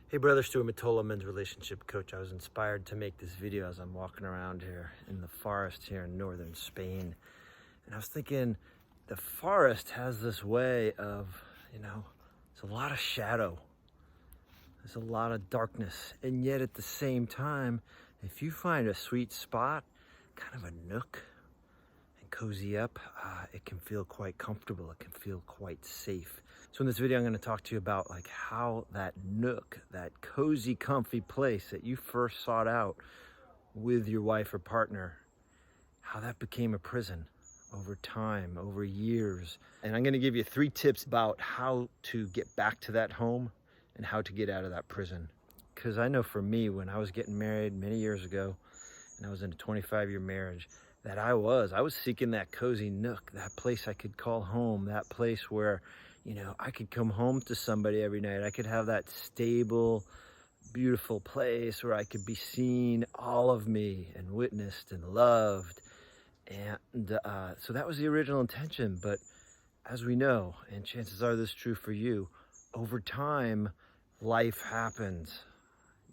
Hey brother, Stuart Matola, men's relationship coach. I was inspired to make this video as I'm walking around here in the forest here in northern Spain. And I was thinking the forest has this way of, it's a lot of shadow. There's a lot of darkness. And yet at the same time, if you find a sweet spot, kind of a nook, and cozy up, it can feel quite comfortable. It can feel quite safe. So in this video, I'm going to talk to you about like how that nook, that cozy, comfy place that you first sought out with your wife or partner, how that became a prison over time, over years. And I'm going to give you 3 tips about how to get back to that home and how to get out of that prison. Because I know for me, when I was getting married many years ago, and I was in a 25-year marriage, that I was seeking that cozy nook, that place I could call home, that place where, I could come home to somebody every night. I could have that stable, beautiful place where I could be seen, all of me, and witnessed and loved. And so that was the original intention. But as we know, and chances are this is true for you, over time, life happens.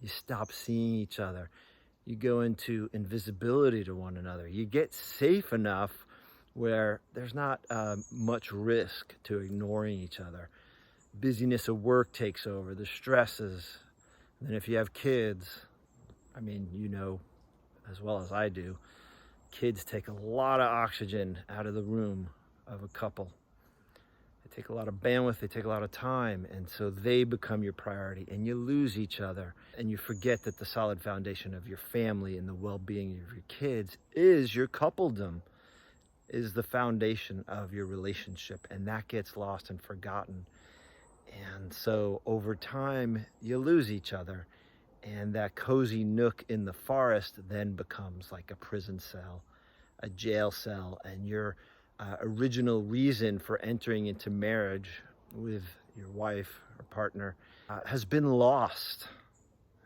You stop seeing each other. You go into invisibility to one another. You get safe enough where there's not much risk to ignoring each other. Busyness of work takes over, the stresses. And then if you have kids, as well as I do, kids take a lot of oxygen out of the room of a couple. They take a lot of bandwidth, they take a lot of time, and so they become your priority, and you lose each other, and you forget that the solid foundation of your family and the well-being of your kids is your coupledom, is the foundation of your relationship, and that gets lost and forgotten. And so over time, you lose each other, and that cozy nook in the forest then becomes like a prison cell, a jail cell, and your original reason for entering into marriage with your wife or partner has been lost.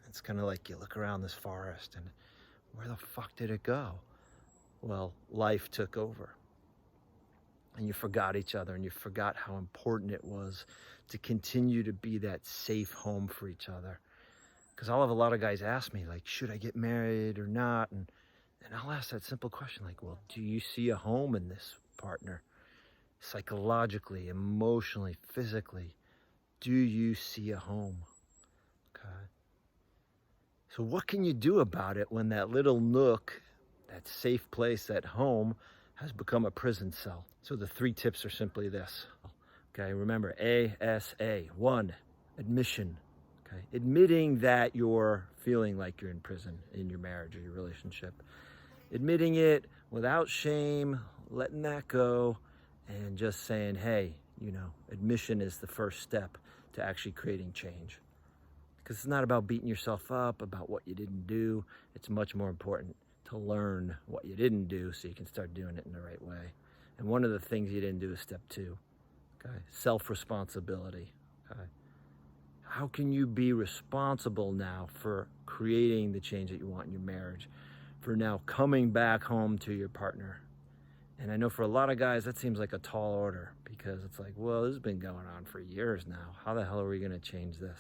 It's kind of like you look around this forest and where the fuck did it go? Well, life took over. And you forgot each other, and you forgot how important it was to continue to be that safe home for each other. Because I'll have a lot of guys ask me, like, should I get married or not? And I'll ask that simple question, like, well, do you see a home in this partner? Psychologically, emotionally, physically, do you see a home? Okay. So what can you do about it when that little nook, that safe place at home, has become a prison cell? So the 3 tips are simply this. Okay, remember, ASA. 1, admission. Okay, admitting that you're feeling like you're in prison in your marriage or your relationship. Admitting it without shame, letting that go, and just saying, hey, admission is the first step to actually creating change. Because it's not about beating yourself up about what you didn't do. It's much more important to learn what you didn't do so you can start doing it in the right way. And one of the things you didn't do is step 2, okay? Self-responsibility, okay? How can you be responsible now for creating the change that you want in your marriage, for now coming back home to your partner? And I know for a lot of guys, that seems like a tall order because it's like, well, this has been going on for years now. How the hell are we going to change this?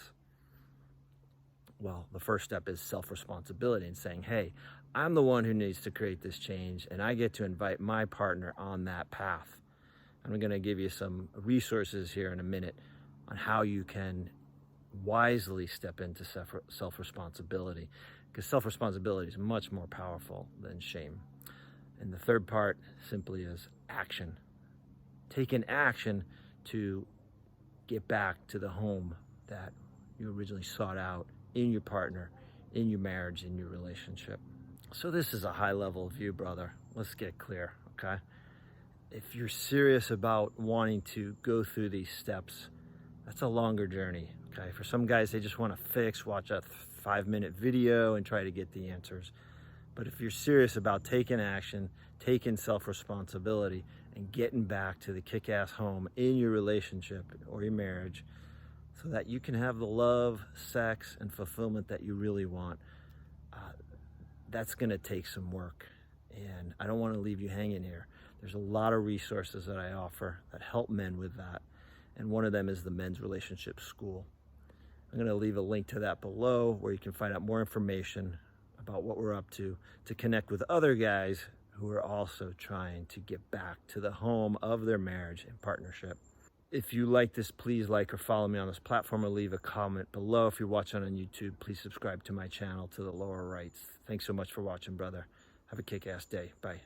Well, the first step is self-responsibility and saying, hey, I'm the one who needs to create this change, and I get to invite my partner on that path. I'm going to give you some resources here in a minute on how you can wisely step into self-responsibility, because self-responsibility is much more powerful than shame. And the third part simply is action. Taking action to get back to the home that you originally sought out in your partner, in your marriage, in your relationship. So this is a high level view, brother. Let's get clear, okay? If you're serious about wanting to go through these steps, that's a longer journey, okay? For some guys, they just want to watch a 5-minute video and try to get the answers. But if you're serious about taking action, taking self-responsibility, and getting back to the kick-ass home in your relationship or your marriage so that you can have the love, sex, and fulfillment that you really want, that's going to take some work. And I don't want to leave you hanging here. There's a lot of resources that I offer that help men with that. And one of them is the Men's Relationship School. I'm going to leave a link to that below where you can find out more information about what we're up to connect with other guys who are also trying to get back to the home of their marriage and partnership. If you like this, please like or follow me on this platform or leave a comment below. If you're watching on YouTube, please subscribe to my channel to the lower right. Thanks so much for watching, brother. Have a kick-ass day. Bye.